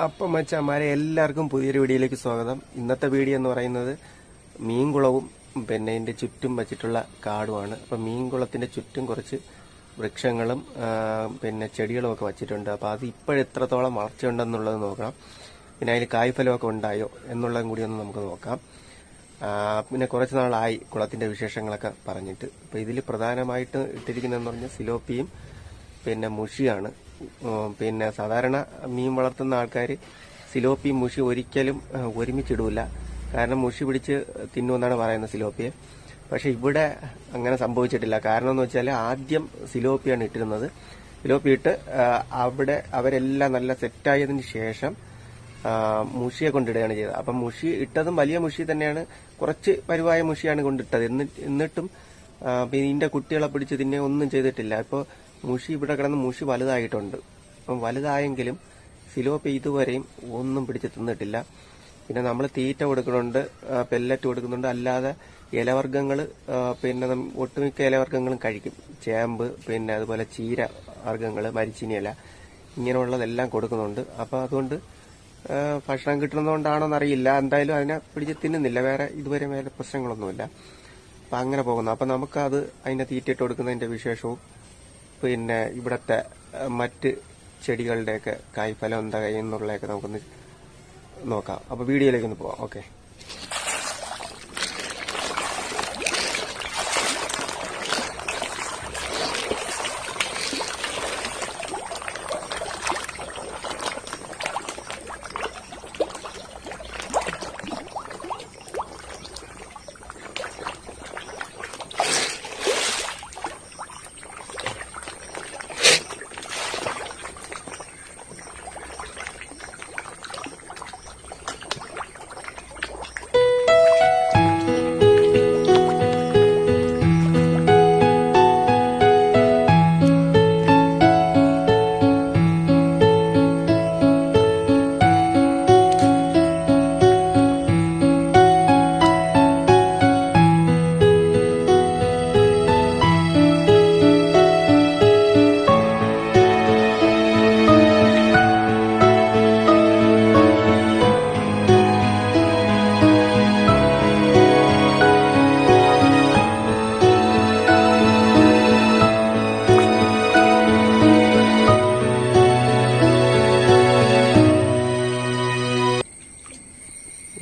അപ്പം മച്ചാമാരെ എല്ലാവർക്കും പുതിയൊരു വീഡിയോയിലേക്ക് സ്വാഗതം. ഇന്നത്തെ വീഡിയോ എന്ന് പറയുന്നത് മീൻകുളവും പിന്നെ ഇതിന്റെ ചുറ്റും വച്ചിട്ടുള്ള കാടുമാണ്. അപ്പം മീൻകുളത്തിന്റെ ചുറ്റും കുറച്ച് വൃക്ഷങ്ങളും പിന്നെ ചെടികളും ഒക്കെ വച്ചിട്ടുണ്ട്. അപ്പോൾ അത് ഇപ്പോഴെത്രത്തോളം വളർച്ചയുണ്ടെന്നുള്ളത് നോക്കണം. പിന്നെ അതിൽ കായ്ഫലമൊക്കെ ഉണ്ടായോ എന്നുള്ളതും കൂടി ഒന്ന് നമുക്ക് നോക്കാം. പിന്നെ കുറച്ച് നാളായി കുളത്തിന്റെ വിശേഷങ്ങളൊക്കെ പറഞ്ഞിട്ട്. അപ്പോൾ ഇതിൽ പ്രധാനമായിട്ട് ഇട്ടിരിക്കുന്നതെന്ന് പറഞ്ഞാൽ സിലോപ്പിയും പിന്നെ മുഷിയാണ്. പിന്നെ സാധാരണ മീൻ വളർത്തുന്ന ആൾക്കാർ സിലോപ്പി മുഷി ഒരിക്കലും ഒരുമിച്ചിടൂല. കാരണം മുഷി പിടിച്ച് തിന്നുമെന്നാണ് പറയുന്നത് സിലോപ്പിയെ. പക്ഷെ ഇവിടെ അങ്ങനെ സംഭവിച്ചിട്ടില്ല. കാരണം എന്ന് വെച്ചാൽ ആദ്യം സിലോപ്പിയാണ് ഇട്ടിരുന്നത്. സിലോപ്പി ഇട്ട് അവിടെ അവരെല്ലാം നല്ല സെറ്റായതിനു ശേഷം മുഷിയെ കൊണ്ടിടുകയാണ് ചെയ്തത്. അപ്പം മുഷി ഇട്ടതും വലിയ മുഷി തന്നെയാണ്, കുറച്ച് പരുവായ മുഷിയാണ് കൊണ്ടിട്ടത്. എന്നിട്ടും ഇതിന്റെ കുട്ടികളെ പിടിച്ച് തിന്നെ ഒന്നും ചെയ്തിട്ടില്ല. ഇപ്പോൾ മുഷി ഇവിടെ കിടന്ന് മുഷി വലുതായിട്ടുണ്ട്. അപ്പം വലുതായെങ്കിലും സിലോപ്പി ഇതുവരെയും ഒന്നും പിടിച്ച് തിന്നിട്ടില്ല. പിന്നെ നമ്മൾ തീറ്റ കൊടുക്കുന്നുണ്ട്, പെല്ലറ്റ് കൊടുക്കുന്നുണ്ട്, അല്ലാതെ ഇലവർഗ്ഗങ്ങൾ പിന്നെ ഒട്ടുമിക്ക ഇലവർഗ്ഗങ്ങളും കഴിക്കും. ചേമ്പ്, പിന്നെ അതുപോലെ ചീര വർഗ്ഗങ്ങൾ, മരിച്ചിനി ഇല, ഇങ്ങനെയുള്ളതെല്ലാം കൊടുക്കുന്നുണ്ട്. അപ്പം അതുകൊണ്ട് ഭക്ഷണം കിട്ടുന്നതുകൊണ്ടാണോന്നറിയില്ല, എന്തായാലും അതിനെ പിടിച്ച് തിന്നുന്നില്ല. ഇതുവരെ വേറെ പ്രശ്നങ്ങളൊന്നുമില്ല. അപ്പം അങ്ങനെ പോകുന്നു. അപ്പം നമുക്കത് അതിനെ തീറ്റയിട്ട് കൊടുക്കുന്നതിന്റെ വിശേഷവും പിന്നെ ഇവിടുത്തെ മറ്റ് ചെടികളുടെയൊക്കെ കായ്ഫലം എന്താ എന്നുള്ളതൊക്കെ നമുക്കൊന്ന് നോക്കാം. അപ്പോൾ വീഡിയോയിലേക്ക് ഒന്ന് പോവാം. ഓക്കെ.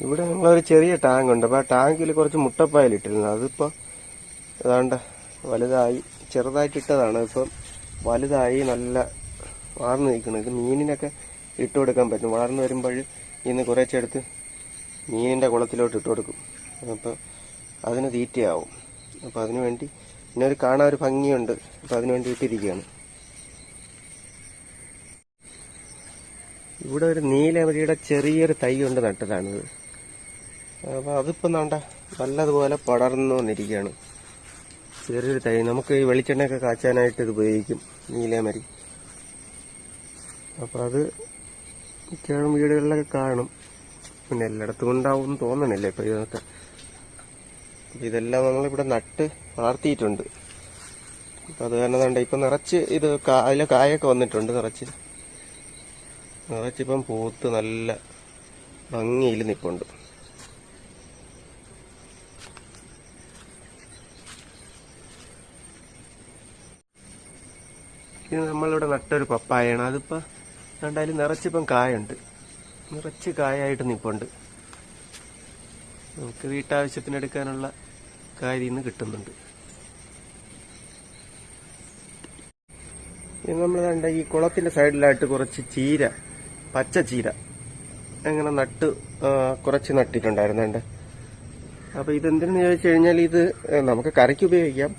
ഇവിടെ ഞങ്ങളൊരു ചെറിയ ടാങ്ക് ഉണ്ട്. അപ്പോൾ ആ ടാങ്കിൽ കുറച്ച് മുട്ടപ്പായൽ ഇട്ടിരുന്നു. അതിപ്പോൾ ഏതാണ്ട് വലുതായി, ചെറുതായിട്ടിട്ടതാണ്. ഇപ്പം വലുതായി നല്ല വളർന്നു നിൽക്കണം. ഇത് മീനിനൊക്കെ ഇട്ട് കൊടുക്കാൻ പറ്റും. വളർന്നു വരുമ്പോൾ ഇന്ന് കുറച്ചെടുത്ത് മീനിന്റെ കുളത്തിലോട്ട് ഇട്ട് കൊടുക്കും. അപ്പം അതിന് തീറ്റയാവും. അപ്പം അതിനു വേണ്ടി പിന്നെ കാണാൻ ഒരു ഭംഗിയുണ്ട്. അപ്പം അതിനു വേണ്ടി ഇട്ടിരിക്കുകയാണ്. ഇവിടെ ഒരു നീലമരിയുടെ ചെറിയൊരു തൈ കൊണ്ട് നട്ടതാണിത്. അപ്പൊ അതിപ്പോ നല്ലതുപോലെ പടർന്നു വന്നിരിക്കുകയാണ്. ചെറിയൊരു തൈ. നമുക്ക് ഈ വെളിച്ചെണ്ണയൊക്കെ കാച്ചാനായിട്ട് ഇത് ഉപയോഗിക്കും, നീലമരി. അപ്പൊ അത് മിക്കവാറും വീടുകളിലൊക്കെ കാണും. പിന്നെ എല്ലായിടത്തും ഉണ്ടാവും തോന്നണില്ല ഇപ്പൊ ഇതൊക്കെ. ഇതെല്ലാം നമ്മളിവിടെ നട്ട് വളർത്തിയിട്ടുണ്ട്. അപ്പൊ അത് കാരണം ഇപ്പൊ നിറച്ച് ഇത് അതിലെ കായൊക്കെ വന്നിട്ടുണ്ട്. നിറച്ചിപ്പം പൂത്ത് നല്ല ഭംഗിയിൽ നിൽപ്പുണ്ട്. ഇത് നമ്മളിവിടെ നട്ടൊരു പപ്പായാണ്. അതിപ്പോ രണ്ടായാലും നിറച്ചിപ്പം കായുണ്ട്. നിറച്ച് കായായിട്ട് നിൽപ്പുണ്ട്. നമുക്ക് വീട്ടാവശ്യത്തിന് എടുക്കാനുള്ള കാര്യം ഇന്ന് കിട്ടുന്നുണ്ട്. ഇത് നമ്മൾ ഈ കുളത്തിന്റെ സൈഡിലായിട്ട് കുറച്ച് ചീര, പച്ച ചീര അങ്ങനെ കുറച്ച് നട്ടിട്ടുണ്ടായിരുന്നുണ്ട്. അപ്പൊ ഇതെന്തിനെന്ന് ചോദിച്ചു കഴിഞ്ഞാൽ ഇത് നമുക്ക് കറിക്ക് ഉപയോഗിക്കാം.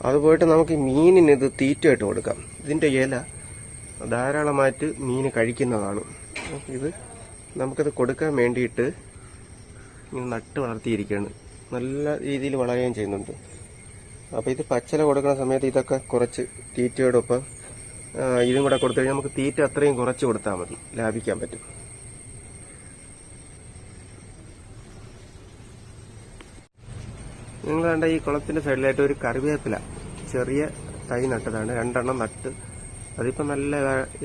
അതുപോയിട്ട് നമുക്ക് മീനിന് ഇത് തീറ്റയായിട്ട് കൊടുക്കാം. ഇതിന്റെ ഇല ധാരാളമായിട്ട് മീന് കഴിക്കുന്നതാണ്. ഇത് നമുക്കത് കൊടുക്കാൻ വേണ്ടിയിട്ട് നട്ട് വളർത്തിയിരിക്കുകയാണ്. നല്ല രീതിയിൽ വളരുകയും ചെയ്യുന്നുണ്ട്. അപ്പൊ ഇത് പച്ചില കൊടുക്കുന്ന സമയത്ത് ഇതൊക്കെ കുറച്ച് തീറ്റയോടൊപ്പം ഇതും കൂടെ കൊടുത്തു കഴിഞ്ഞാൽ നമുക്ക് തീറ്റ അത്രയും കുറച്ച് കൊടുത്താൽ മതി, ലാഭിക്കാൻ പറ്റും. നിങ്ങൾ കണ്ട ഈ കുളത്തിന്റെ സൈഡിലായിട്ട് ഒരു കറിവേപ്പില ചെറിയ തൈ നട്ടതാണ്. 2 എണ്ണം നട്ട് അതിപ്പോൾ നല്ല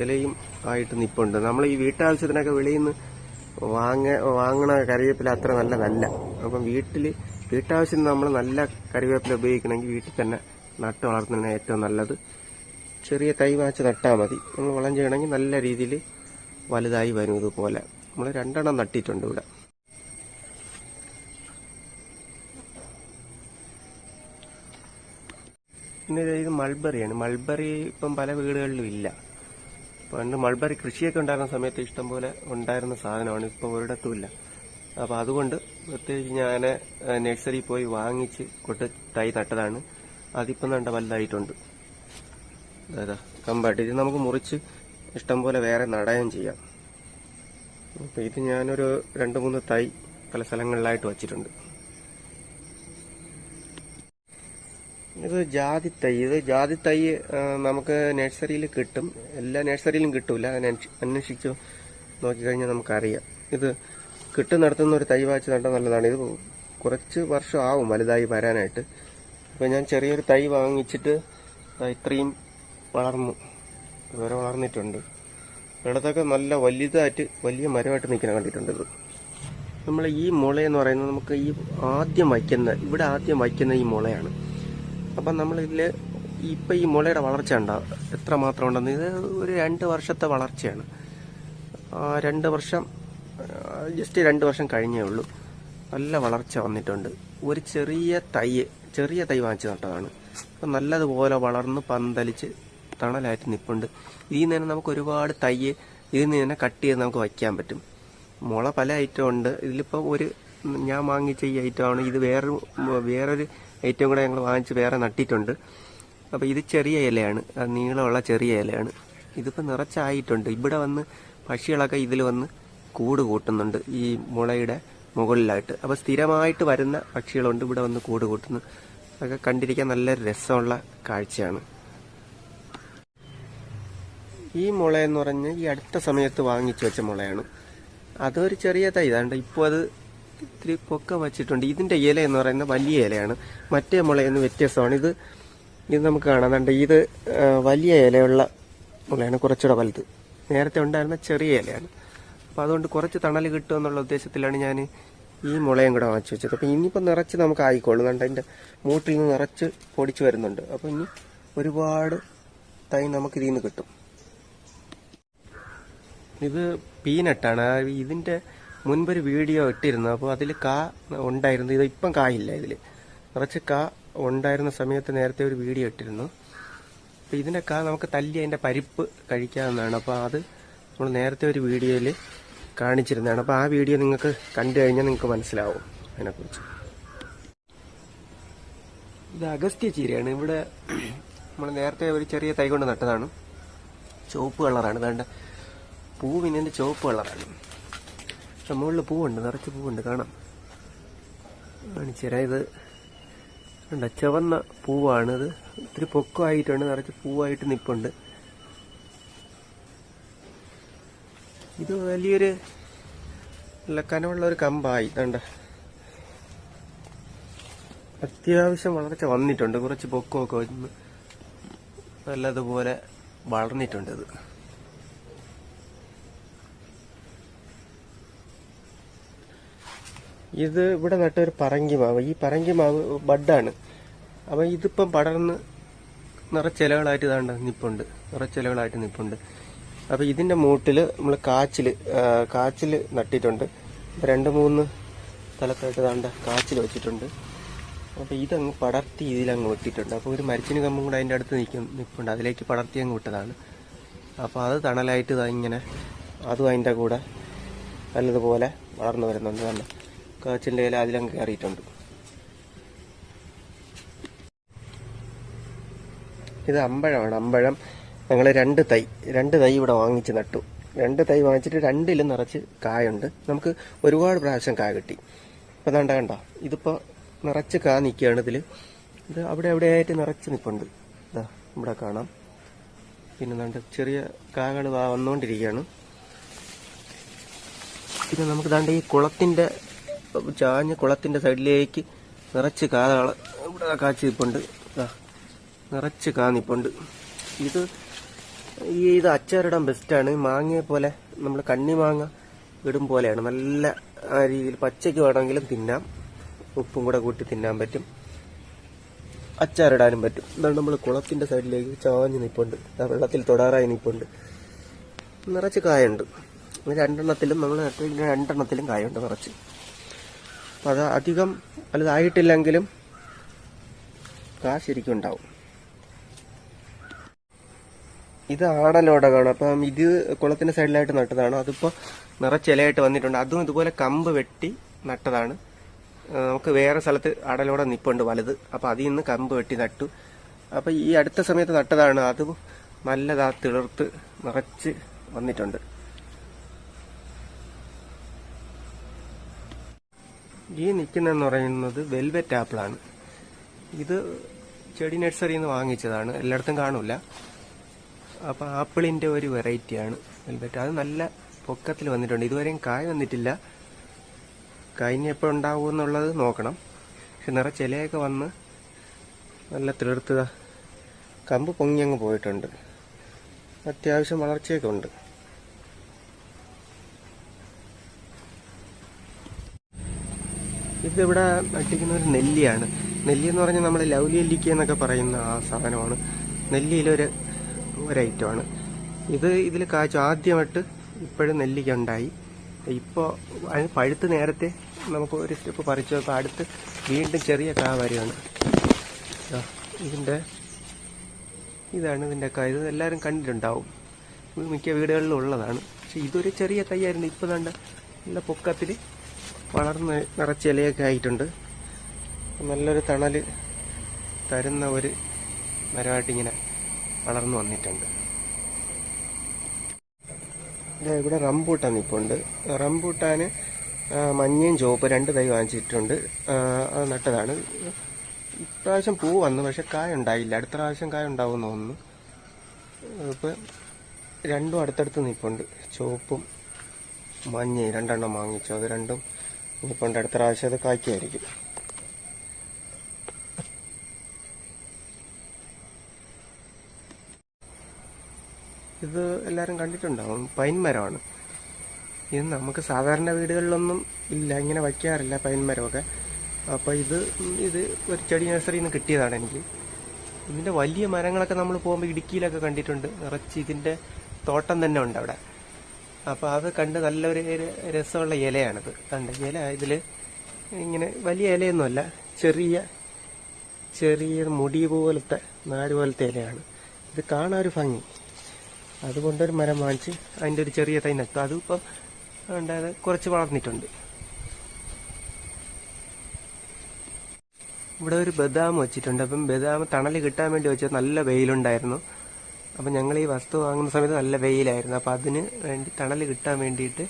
ഇലയും ആയിട്ട് നിൽപ്പുണ്ട്. നമ്മൾ ഈ വീട്ടാവശ്യത്തിനൊക്കെ വെളിയിൽ നിന്ന് വാങ്ങണ കറിവേപ്പില അത്ര നല്ലതല്ല. അപ്പം വീട്ടാവശ്യത്തിന് നമ്മൾ നല്ല കറിവേപ്പില ഉപയോഗിക്കണമെങ്കിൽ വീട്ടിൽ തന്നെ നട്ട് വളർത്തുന്നതിന് ഏറ്റവും നല്ലത്. ചെറിയ തൈ വാച്ച് നട്ടാൽ മതി. നമ്മൾ വളം ചെയ്യണമെങ്കിൽ നല്ല രീതിയിൽ വലുതായി വരും. ഇതുപോലെ നമ്മൾ 2 എണ്ണം നട്ടിട്ടുണ്ട് ഇവിടെ. പിന്നെ ഇത് മൾബറിയാണ്. മൾബറി ഇപ്പം പല വീടുകളിലും ഇല്ല. പണ്ട് മൾബറി കൃഷിയൊക്കെ ഉണ്ടായിരുന്ന സമയത്ത് ഇഷ്ടംപോലെ ഉണ്ടായിരുന്ന സാധനമാണ്. ഇപ്പം ഒരിടത്തും ഇല്ല. അപ്പോൾ അതുകൊണ്ട് പ്രത്യേകിച്ച് ഞാൻ നഴ്സറിയിൽ പോയി വാങ്ങിച്ച് തൈ നട്ടതാണ്. അതിപ്പം നല്ല വലുതായിട്ടുണ്ട്. അതാ കമ്പായിട്ട് ഇത് നമുക്ക് മുറിച്ച് ഇഷ്ടംപോലെ വേറെ നടുകയും ചെയ്യാം. അപ്പോൾ ഇത് ഞാനൊരു 2-3 തൈ പല സ്ഥലങ്ങളിലായിട്ട് വച്ചിട്ടുണ്ട്. ഇത് ജാതി തൈ നമുക്ക് നഴ്സറിയിൽ കിട്ടും. എല്ലാ നഴ്സറിയിലും കിട്ടൂല. അന്വേഷിച്ച് നോക്കിക്കഴിഞ്ഞാൽ നമുക്കറിയാം. ഇത് കിട്ടുന്നിടത്തുനിന്ന് ഒരു തൈ വാച്ച് നട്ടാൽ നല്ലതാണ്. ഇത് കുറച്ച് വർഷം ആവും വലുതായി വരാനായിട്ട്. അപ്പോൾ ഞാൻ ചെറിയൊരു തൈ വാങ്ങിച്ചിട്ട് ഇത്രയും ഇതുവരെ വളർന്നിട്ടുണ്ട്. ഇടത്തൊക്കെ നല്ല വലിയ മരമായിട്ട് നിൽക്കുന്ന കണ്ടിട്ടുണ്ട്. ഇത് നമ്മൾ ഈ മുളയെന്ന് പറയുന്നത് നമുക്ക് ഇവിടെ ആദ്യം വയ്ക്കുന്ന ഈ മുളയാണ്. അപ്പം നമ്മളിതിൽ ഇപ്പം ഈ മുളയുടെ വളർച്ച ഉണ്ടാവും എത്ര മാത്രം ഉണ്ടെന്ന്. ഇത് ഒരു 2 വർഷത്തെ വളർച്ചയാണ്. 2 വർഷം ജസ്റ്റ് 2 വർഷം കഴിഞ്ഞേ ഉള്ളൂ. നല്ല വളർച്ച വന്നിട്ടുണ്ട്. ഒരു ചെറിയ തൈ വാങ്ങിച്ച് നട്ടതാണ്. അപ്പം നല്ലതുപോലെ വളർന്ന് പന്തലിച്ച് തണലായിട്ട് നിൽപ്പുണ്ട്. ഇതിൽ നിന്ന് തന്നെ നമുക്ക് ഒരുപാട് ഇതിൽ നിന്ന് തന്നെ കട്ട് ചെയ്ത് നമുക്ക് വയ്ക്കാൻ പറ്റും. മുള പല ഐറ്റം ഉണ്ട്. ഇതിലിപ്പോൾ ഞാൻ വാങ്ങിച്ച ഈ ഐറ്റമാണ്. ഇത് വേറൊരു ഐറ്റം കൂടെ ഞങ്ങൾ വാങ്ങിച്ച് വേറെ നട്ടിട്ടുണ്ട്. അപ്പോൾ ഇത് ചെറിയ ഇലയാണ്, നീളമുള്ള ചെറിയ ഇലയാണ്. ഇതിപ്പോൾ നിറച്ചായിട്ടുണ്ട്. ഇവിടെ വന്ന് പക്ഷികളൊക്കെ ഇതിൽ വന്ന് കൂട് കൂട്ടുന്നുണ്ട് ഈ മുളയുടെ മുകളിലായിട്ട്. അപ്പോൾ സ്ഥിരമായിട്ട് വരുന്ന പക്ഷികളുണ്ട് ഇവിടെ വന്ന് കൂട് കൂട്ടുന്നു. അതൊക്കെ കണ്ടിരിക്കാൻ നല്ല രസമുള്ള കാഴ്ചയാണ്. ഈ മുളയെന്ന് പറഞ്ഞാൽ ഈ അടുത്ത സമയത്ത് വാങ്ങിച്ചു വെച്ച മുളയാണ്. അതൊരു ചെറിയ തൈ ഇതാണ്ട്. ഇപ്പോൾ അത് ഇത്തിരി പൊക്കം വച്ചിട്ടുണ്ട്. ഇതിൻ്റെ ഇല എന്ന് പറയുന്നത് വലിയ ഇലയാണ്. മറ്റേ മുളയെന്ന് വ്യത്യസ്തമാണ്. ഇത് നമുക്ക് കാണാം. ഇത് വലിയ ഇലയുള്ള മുളയാണ്, കുറച്ചുകൂടെ വലുത്. നേരത്തെ ഉണ്ടായിരുന്ന ചെറിയ ഇലയാണ്. അപ്പോൾ അതുകൊണ്ട് കുറച്ച് തണൽ കിട്ടുമെന്നുള്ള ഉദ്ദേശത്തിലാണ് ഞാൻ ഈ മുളയും കൂടെ വാങ്ങിച്ചു വെച്ചത്. അപ്പോൾ ഇനിയിപ്പോൾ നിറച്ച് നമുക്ക് ആയിക്കോളും. അതിൻ്റെ മൂട്ടിൽ നിന്ന് നിറച്ച് പൊടിച്ച് വരുന്നുണ്ട്. അപ്പോൾ ഇനി ഒരുപാട് തൈ നമുക്ക് ഇതിൽ നിന്ന് കിട്ടും. ഇത് പീനട്ടാണ്. ഇതിൻ്റെ മുൻപൊരു വീഡിയോ ഇട്ടിരുന്നു. അപ്പോൾ അതിൽ ഉണ്ടായിരുന്നു. ഇത് ഇപ്പം കായില്ല. ഇതിൽ നിറച്ച് ഉണ്ടായിരുന്ന സമയത്ത് നേരത്തെ ഒരു വീഡിയോ ഇട്ടിരുന്നു. അപ്പോൾ ഇതിൻ്റെ നമുക്ക് തല്ലി അതിൻ്റെ പരിപ്പ് കഴിക്കാവുന്നതാണ്. അപ്പോൾ അത് നമ്മൾ നേരത്തെ ഒരു വീഡിയോയിൽ കാണിച്ചിരുന്നതാണ്. അപ്പോൾ ആ വീഡിയോ നിങ്ങൾക്ക് കണ്ടു കഴിഞ്ഞാൽ നിങ്ങൾക്ക് മനസ്സിലാവും അതിനെക്കുറിച്ച്. ഇത് അഗസ്ത്യ ചീരയാണ്. ഇവിടെ നമ്മൾ നേരത്തെ ഒരു ചെറിയ തൈ കൊണ്ട് നട്ടതാണ്. ചുവപ്പ് കളറാണ്. വേണ്ട പൂവിനെ ചുവപ്പ് കളറാണ്. മുകളിൽ പൂവുണ്ട്, നിറച്ച് പൂവുണ്ട്, കാണാം. കാണിച്ചുതരാം. ഇത് ചുവന്ന പൂവാണ്. ഇത് ഇത്തിരി പൊക്കമായിട്ടുണ്ട്, നിറച്ച് പൂവായിട്ട് നിൽപ്പുണ്ട്. ഇത് വലിയൊരു നല്ല കനമുള്ള ഒരു കമ്പായി. കണ്ട അത്യാവശ്യം വളർച്ച വന്നിട്ടുണ്ട്. കുറച്ച് പൊക്കമൊക്കെ വന്ന് നല്ലതുപോലെ വളർന്നിട്ടുണ്ട്. ഇത് ഇവിടെ നട്ട ഒരു പറങ്കിമാവ്. ഈ പറങ്കിമാവ് ബഡാണ്. അപ്പം ഇതിപ്പം പടർന്ന് നിറച്ചിലകളായിട്ട് നിൽപ്പുണ്ട്. അപ്പം ഇതിൻ്റെ മൂട്ടിൽ നമ്മൾ കാച്ചിൽ നട്ടിട്ടുണ്ട്. 2-3 സ്ഥലത്തായിട്ട് കാച്ചിൽ വെച്ചിട്ടുണ്ട്. അപ്പോൾ ഇതങ്ങ് പടർത്തി ഇതിലങ്ങ് വിട്ടിട്ടുണ്ട്. അപ്പോൾ ഒരു മരിച്ചിന് കമ്പും കൂടെ അതിൻ്റെ അടുത്ത് നിൽപ്പുണ്ട്. അതിലേക്ക് പടർത്തി അങ്ങ് വിട്ടതാണ്. അപ്പോൾ അത് തണലായിട്ട് ഇങ്ങനെ അതും അതിൻ്റെ കൂടെ നല്ലതുപോലെ വളർന്നു വരുന്നുണ്ട്. നല്ല കാച്ചിൻ്റെ ഇല അതിലങ്ങ് കയറിയിട്ടുണ്ട്. ഇത് അമ്പഴമാണ്. അമ്പഴം ഞങ്ങൾ 2 തൈ ഇവിടെ വാങ്ങിച്ച് നട്ടു. 2 തൈ വാങ്ങിച്ചിട്ട് 2ലും നിറച്ച് കായുണ്ട്. നമുക്ക് ഒരുപാട് പ്രാവശ്യം കായ കിട്ടി. ഇപ്പം കണ്ടോ, ഇതിപ്പോൾ നിറച്ച് നിൽക്കുകയാണ് ഇതിൽ. ഇത് അവിടെയായിട്ട് നിറച്ച് നിൽപ്പുണ്ട്. ഇതാ ഇവിടെ കാണാം. പിന്നെ ചെറിയ കാകൾ വന്നുകൊണ്ടിരിക്കുകയാണ്. പിന്നെ നമുക്ക് ഈ ചാഞ്ഞ കുളത്തിൻ്റെ സൈഡിലേക്ക് നിറച്ച് ഇവിടെ കാച്ചി നിൽപ്പുണ്ട്. നിറച്ച് നിൽപ്പുണ്ട്. ഇത് ഇത് അച്ചാറിടാൻ ബെസ്റ്റാണ്. മാങ്ങയെ പോലെ നമ്മൾ കണ്ണിമാങ്ങ ഇടും പോലെയാണ്. നല്ല ആ രീതിയിൽ പച്ചയ്ക്ക് വേണമെങ്കിലും തിന്നാം, ഉപ്പും കൂടെ കൂട്ടി തിന്നാൻ പറ്റും, അച്ചാറിടാനും പറ്റും. ഇതാണ് നമ്മൾ കുളത്തിന്റെ സൈഡിലേക്ക് ചാഞ്ഞ് നിൽപ്പുണ്ട്, വെള്ളത്തിൽ തൊടാറായി നിൽപ്പുണ്ട്. നിറച്ച് കായുണ്ട്. രണ്ടെണ്ണത്തിലും നമ്മൾ രണ്ടെണ്ണത്തിലും കായുണ്ട് നിറച്ച്. അപ്പം അത് അധികം വലുതായിട്ടില്ലെങ്കിലും കാ ശരിക്കും ഉണ്ടാവും. ഇത് ആടലോടകമാണ്. അപ്പം ഇത് കുളത്തിന്റെ സൈഡിലായിട്ട് നട്ടതാണ്. അതിപ്പോൾ നിറച്ചിലയായിട്ട് വന്നിട്ടുണ്ട്. അതും ഇതുപോലെ കമ്പ് വെട്ടി നട്ടതാണ്. നമുക്ക് വേറെ സ്ഥലത്ത് ആടലോടെ നിപ്പുണ്ട് വലുത്. അപ്പം അതിൽ നിന്ന് കമ്പ് വെട്ടി നട്ടു. അപ്പം ഈ അടുത്ത സമയത്ത് നട്ടതാണ്. അത് നല്ലതാ തിളിർത്ത് നിറച്ച് വന്നിട്ടുണ്ട്. ഈ നിൽക്കുന്നതെന്ന് പറയുന്നത് വെൽവെറ്റ് ആപ്പിളാണ്. ഇത് ചെടി നഴ്സറിയിൽ നിന്ന് വാങ്ങിച്ചതാണ്. എല്ലായിടത്തും കാണൂല. അപ്പം ആപ്പിളിന്റെ ഒരു വെറൈറ്റിയാണ് വെൽവെറ്റ്. അത് നല്ല പൊക്കത്തിൽ വന്നിട്ടുണ്ട്. ഇതുവരെയും കായ് വന്നിട്ടില്ല. കായിന് എപ്പോൾ ഉണ്ടാവും എന്നുള്ളത് നോക്കണം. പക്ഷെ നിറച്ച് ഇലയൊക്കെ വന്ന് നല്ല തിളിർത്തുക, കമ്പ് പൊങ്ങി അങ്ങ് പോയിട്ടുണ്ട്. അത്യാവശ്യം വളർച്ചയൊക്കെ ഉണ്ട്. ഇതിവിടെ നട്ടിക്കുന്ന ഒരു നെല്ലിയാണ്. നെല്ലി എന്ന് പറഞ്ഞാൽ നമ്മൾ ലൗലി നെല്ലിക്ക എന്നൊക്കെ പറയുന്ന ആ സാധനമാണ്. നെല്ലിയിലൊരു ഐറ്റമാണ് ഇത്. ഇതിൽ കാച്ചു ആദ്യമായിട്ട് ഇപ്പോഴും നെല്ലിക്ക ഉണ്ടായി. ഇപ്പോൾ അതിന് പഴുത്ത് നേരത്തെ നമുക്ക് ഒരു സ്റ്റെപ്പ് പറിച്ചു. അപ്പോൾ അടുത്ത് വീണ്ടും ചെറിയ കാ വരികയാണ്. ഇതാണ് ഇതിൻ്റെ കാ. ഇത് എല്ലാവരും കണ്ടിട്ടുണ്ടാവും, മിക്ക വീടുകളിലും ഉള്ളതാണ്. പക്ഷെ ഇതൊരു ചെറിയ തൈയായിരുന്നു. ഇപ്പോൾ കണ്ട നല്ല പൊക്കത്തിൽ വളർന്ന് നിറച്ച് ഇലയൊക്കെ ആയിട്ടുണ്ട്. നല്ലൊരു തണൽ തരുന്ന ഒരു മരമായിട്ടിങ്ങനെ വളർന്നു വന്നിട്ടുണ്ട്. ഇവിടെ റംബൂട്ടാൻ നിൽപ്പുണ്ട്. റംബൂട്ടാന് മഞ്ഞയും ചുവപ്പ് 2 തൈ വാങ്ങിച്ചിട്ടുണ്ട്. അത് നട്ടതാണ്. ഇപ്രാവശ്യം പൂ വന്നു, പക്ഷെ കായ ഉണ്ടായില്ല. അടുത്ത പ്രാവശ്യം കായ ഉണ്ടാവുമെന്ന് തോന്നുന്നു. ഇപ്പം രണ്ടും അടുത്തടുത്ത് നിൽപ്പുണ്ട്. ചുവപ്പും മഞ്ഞയും 2 എണ്ണം വാങ്ങിച്ചു. അത് രണ്ടും നിൽപ്പുണ്ട്. അടുത്ത പ്രാവശ്യം അത് കായ്ക്കുമായിരിക്കും. ഇത് എല്ലാവരും കണ്ടിട്ടുണ്ടാവും, പൈൻ മരമാണ്. ഇത് നമുക്ക് സാധാരണ വീടുകളിലൊന്നും ഇല്ല, ഇങ്ങനെ വയ്ക്കാറില്ല പൈൻ മരമൊക്കെ. അപ്പോൾ ഇത് ഒരു ചെടി നഴ്സറിയിൽ നിന്ന് കിട്ടിയതാണ് എനിക്ക്. ഇതിൻ്റെ വലിയ മരങ്ങളൊക്കെ നമ്മൾ പോകുമ്പോൾ ഇടുക്കിയിലൊക്കെ കണ്ടിട്ടുണ്ട്. നിറച്ച് ഇതിൻ്റെ തോട്ടം തന്നെ ഉണ്ട് അവിടെ. അപ്പോൾ അത് കണ്ട് നല്ലൊരു രസമുള്ള ഇലയാണിത്. കണ്ട് ഇല ഇതിൽ ഇങ്ങനെ വലിയ ഇലയൊന്നുമല്ല, ചെറിയ മുടി പോലത്തെ നാട് പോലത്തെ ഇലയാണ്. ഇത് കാണാൻ ഒരു ഭംഗി. അതുകൊണ്ടൊരു മരം വാങ്ങിച്ച് അതിൻ്റെ ഒരു ചെറിയ തൈ നട്ടു. അതിപ്പോൾ ഉണ്ടായത് കുറച്ച് വളർന്നിട്ടുണ്ട്. ഇവിടെ ഒരു ബദാം വെച്ചിട്ടുണ്ട്. അപ്പം ബദാം തണൽ കിട്ടാൻ വേണ്ടി വെച്ചത്. നല്ല വെയിലുണ്ടായിരുന്നു. അപ്പം ഞങ്ങൾ ഈ വസ്തു വാങ്ങുന്ന സമയത്ത് നല്ല വെയിലായിരുന്നു. അപ്പം അതിന് വേണ്ടി തണൽ കിട്ടാൻ വേണ്ടിയിട്ട്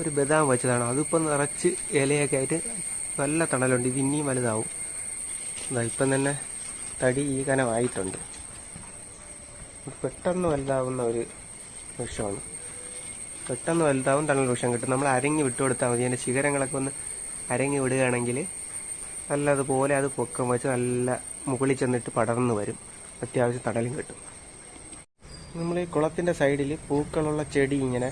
ഒരു ബദാം വെച്ചതാണ്. അതിപ്പോൾ നിറച്ച് ഇലയൊക്കെ ആയിട്ട് നല്ല തണലുണ്ട്. ഇത് ഇനിയും വലുതാവും. ഇപ്പം തന്നെ തടി ഈ കനമായിട്ടുണ്ട്. പെട്ടെന്ന് വലുതാവുന്ന ഒരു വൃക്ഷമാണ്. പെട്ടെന്ന് വലുതാവും, തണൽ വൃക്ഷം കിട്ടും. നമ്മൾ അരങ്ങി വിട്ടുകൊടുത്താൽ മതി. അതിൻ്റെ ശിഖരങ്ങളൊക്കെ ഒന്ന് അരങ്ങി വിടുകയാണെങ്കിൽ നല്ലതുപോലെ അത് പൊക്കം വെച്ച് നല്ല മുകളിൽ ചെന്നിട്ട് പടർന്നു വരും. അത്യാവശ്യം തണലും കിട്ടും. നമ്മൾ ഈ കുളത്തിൻ്റെ സൈഡിൽ പൂക്കളുള്ള ചെടി ഇങ്ങനെ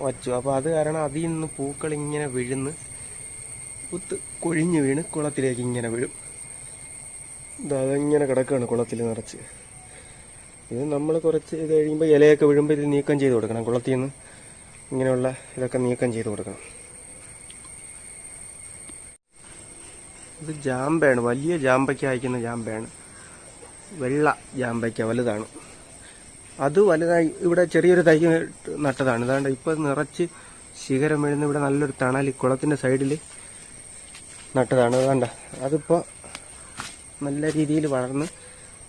വച്ചു. അപ്പോൾ അത് കാരണം അതിൽ നിന്ന് പൂക്കൾ ഇങ്ങനെ വിഴുന്ന് കൊഴിഞ്ഞു വീണ് കുളത്തിലേക്ക് ഇങ്ങനെ വീഴും. അതങ്ങനെ കിടക്കുകയാണ് കുളത്തിൽ നിറച്ച്. ഇത് നമ്മൾ കുറച്ച് ഇത് കഴിയുമ്പോൾ ഇലയൊക്കെ വീഴുമ്പോൾ ഇത് നീക്കം ചെയ്ത് കൊടുക്കണം. കുളത്തിൽ നിന്ന് ഇങ്ങനെയുള്ള ഇതൊക്കെ നീക്കം ചെയ്ത് കൊടുക്കണം. ഇത് ജാമ്പയാണ്, വലിയ ജാമ്പയ്ക്ക അയക്കുന്ന ജാമ്പയാണ്. വെള്ള ജാമ്പയ്ക്ക വലുതാണ്. അത് വലുതായി ഇവിടെ ചെറിയൊരു തൈ നട്ടതാണ്. ഇതാണ്ട് ഇപ്പോൾ നിറച്ച് ശിഖരം വീഴുന്ന ഇവിടെ നല്ലൊരു തണൽ കുളത്തിൻ്റെ സൈഡിൽ നട്ടതാണ്. അതുകൊണ്ട അതിപ്പോൾ നല്ല രീതിയിൽ വളർന്ന്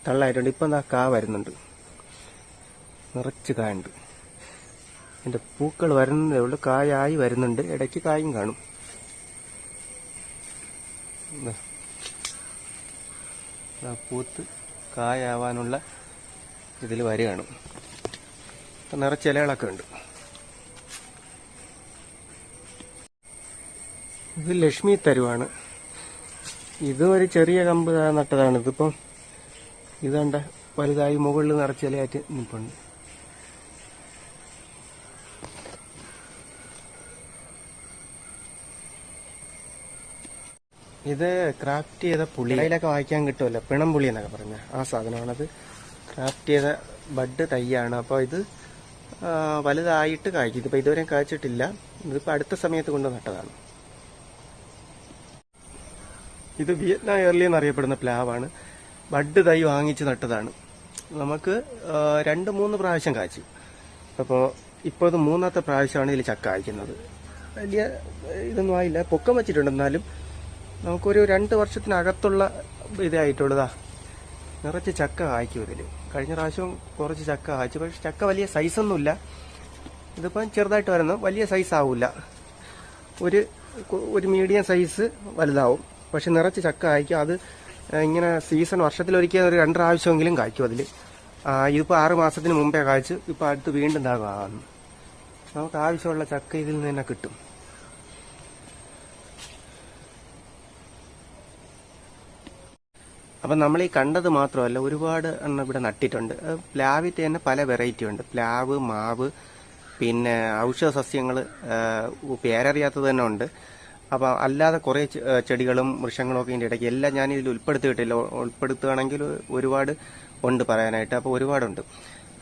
തള്ളായിട്ടുണ്ട്. ഇപ്പം എന്താ കാ വരുന്നുണ്ട്, നിറച്ച് കായുണ്ട്. എൻ്റെ പൂക്കൾ വരുന്നതേ ഉള്ളൂ, കായായി വരുന്നുണ്ട്. ഇടയ്ക്ക് കായും കാണും. പൂത്ത് കായാവാനുള്ള ഇതിൽ വരികയാണ്. ഇപ്പം നിറച്ച് ഇലകളൊക്കെ ഉണ്ട്. ഇത് ലക്ഷ്മി തരുവാണ്. ഇതും ഒരു ചെറിയ കമ്പ് നട്ടതാണ്. ഇതിപ്പം ഇതുണ്ട് വലുതായി മുകളിൽ നിറച്ച് ഇലയായിട്ട് നിൽപ്പുണ്ട്. ഇത് ക്രാഫ്റ്റ് ചെയ്ത പുളി, കടയിലൊക്കെ വാങ്ങിക്കാൻ കിട്ടുമല്ലോ, പിണംപുളി എന്നൊക്കെ പറഞ്ഞ ആ സാധനമാണത്. ക്രാഫ്റ്റ് ചെയ്ത ബഡ് തൈയാണ്. അപ്പോൾ ഇത് വലുതായിട്ട് കായ്ക്കും. ഇതിപ്പോൾ ഇതുവരെ കായ്ച്ചിട്ടില്ല. ഇതിപ്പോൾ അടുത്ത സമയത്ത് കൊണ്ട് നട്ടതാണ്. ഇത് വിയറ്റ്നാം എർലി എന്നറിയപ്പെടുന്ന പ്ലാവാണ്. ബഡ് തൈ വാങ്ങിച്ച് നട്ടതാണ്. നമുക്ക് 2-3 പ്രാവശ്യം കായ്ച്ചു. അപ്പോൾ ഇപ്പോൾ ഇത് 3ാമത്തെ പ്രാവശ്യമാണ് ഇതിൽ ചക്ക കായ്ക്കുന്നത്. വലിയ ഇതൊന്നും ആയില്ല, പൊക്കം വെച്ചിട്ടുണ്ട്. എന്നാലും നമുക്കൊരു 2 വർഷത്തിനകത്തുള്ള ഇതായിട്ടുള്ളതാ. നിറച്ച് ചക്ക കായ്ക്കും ഇതിൽ. കഴിഞ്ഞ പ്രാവശ്യം കുറച്ച് ചക്ക കായ്ച്ചു. പക്ഷെ ചക്ക വലിയ സൈസൊന്നുമില്ല. ഇതിപ്പം ചെറുതായിട്ട് വരുന്നു, വലിയ സൈസ് ആവില്ല. ഒരു മീഡിയം സൈസ് വലുതാവും. പക്ഷെ നിറച്ച് ചക്ക കായ്ക്കും. അത് ഇങ്ങനെ സീസൺ വർഷത്തിലൊരിക്കൽ ഒരു 2 പ്രാവശ്യമെങ്കിലും കായ്ക്കും അതിൽ. ഇതിപ്പോൾ 6 മാസത്തിന് മുമ്പേ കായ്ച്ചു. ഇപ്പോൾ അടുത്ത് വീണ്ടും ഇതാകാമെന്ന്. നമുക്ക് ആവശ്യമുള്ള ചക്ക ഇതിൽ നിന്ന് തന്നെ കിട്ടും. അപ്പം നമ്മൾ ഈ കണ്ടത് മാത്രമല്ല, ഒരുപാട് എണ്ണം ഇവിടെ നട്ടിട്ടുണ്ട്. പ്ലാവിൻ്റെ തന്നെ പല വെറൈറ്റി ഉണ്ട്. പ്ലാവ്, മാവ്, പിന്നെ ഔഷധ സസ്യങ്ങൾ, പേരറിയാത്തത് തന്നെ ഉണ്ട്. അപ്പം അല്ലാതെ കുറേ ചെടികളും വൃക്ഷങ്ങളും ഒക്കെ ഇതിൻ്റെ ഇടയ്ക്ക് എല്ലാം ഞാനിതിൽ ഉൾപ്പെടുത്തിയിട്ടില്ല. ഉൾപ്പെടുത്തുകയാണെങ്കിൽ ഒരുപാട് ഉണ്ട് പറയാനായിട്ട്. അപ്പോൾ ഒരുപാടുണ്ട്.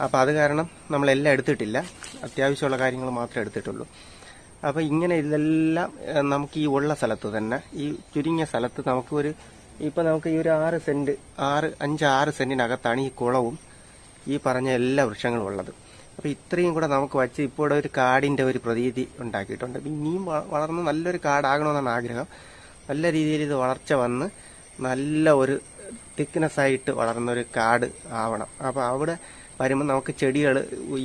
അപ്പോൾ അത് കാരണം നമ്മളെല്ലാം എടുത്തിട്ടില്ല. അത്യാവശ്യമുള്ള കാര്യങ്ങൾ മാത്രമേ എടുത്തിട്ടുള്ളൂ. അപ്പോൾ ഇങ്ങനെ ഇതെല്ലാം നമുക്ക് ഈ ഉള്ള സ്ഥലത്ത് തന്നെ, ഈ ചുരുങ്ങിയ സ്ഥലത്ത് നമുക്ക് ഇപ്പം നമുക്ക് ഈ ഒരു 5-6 സെന്റിനകത്താണ് ഈ കുളവും ഈ പറഞ്ഞ എല്ലാ വൃക്ഷങ്ങളും ഉള്ളത്. അപ്പോൾ ഇത്രയും കൂടെ നമുക്ക് വച്ച് ഇപ്പോൾ ഇവിടെ ഒരു കാടിൻ്റെ ഒരു പ്രതീതി ഉണ്ടാക്കിയിട്ടുണ്ട്. ഇനിയും വളർന്ന് നല്ലൊരു കാടാകണമെന്നാണ് ആഗ്രഹം. നല്ല രീതിയിൽ ഇത് വളർച്ച വന്ന് നല്ല ഒരു തിക്നെസ്സായിട്ട് വളർന്നൊരു കാട് ആവണം. അപ്പോൾ അവിടെ വരുമ്പോൾ നമുക്ക്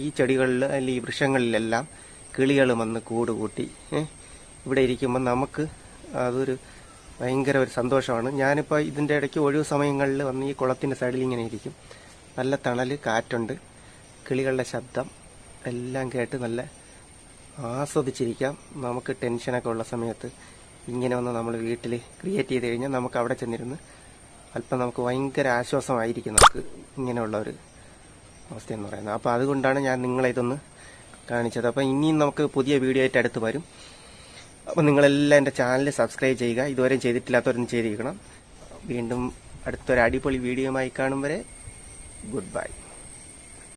ഈ ചെടികളിൽ അല്ലെങ്കിൽ ഈ വൃക്ഷങ്ങളിലെല്ലാം കിളികൾ വന്ന് കൂട് കൂട്ടി ഇവിടെ ഇരിക്കുമ്പോൾ നമുക്ക് അതൊരു ഭയങ്കര ഒരു സന്തോഷമാണ്. ഞാനിപ്പോൾ ഇതിൻ്റെ ഇടയ്ക്ക് ഒഴിവ് സമയങ്ങളിൽ വന്ന് ഈ കുളത്തിൻ്റെ സൈഡിൽ ഇങ്ങനെ ഇരിക്കും. നല്ല തണൽ, കാറ്റുണ്ട്, കിളികളുടെ ശബ്ദം എല്ലാം കേട്ട് നല്ല ആസ്വദിച്ചിരിക്കാം. നമുക്ക് ടെൻഷനൊക്കെ ഉള്ള സമയത്ത് ഇങ്ങനെ വന്ന് നമ്മൾ വീട്ടിൽ ക്രിയേറ്റ് ചെയ്ത് കഴിഞ്ഞാൽ നമുക്ക് അവിടെ ചെന്നിരുന്ന് അല്പം നമുക്ക് ഭയങ്കര ആശ്വാസമായിരിക്കും നമുക്ക് ഇങ്ങനെയുള്ള ഒരു അവസ്ഥയെന്ന് പറയുന്നത്. അപ്പോൾ അതുകൊണ്ടാണ് ഞാൻ നിങ്ങളെ ഇതൊന്ന് കാണിച്ചത്. അപ്പോൾ ഇനിയും നമുക്ക് പുതിയ വീഡിയോ ആയിട്ട് അടുത്ത് വരും. അപ്പോൾ നിങ്ങളെല്ലാം എൻ്റെ ചാനൽ സബ്സ്ക്രൈബ് ചെയ്യുക. ഇതുവരെയും ചെയ്തിട്ടില്ലാത്തവരൊന്നും ചെയ്തിരിക്കണം. വീണ്ടും അടുത്തൊരു അടിപൊളി വീഡിയോയുമായി കാണും വരെ ഗുഡ് ബൈ.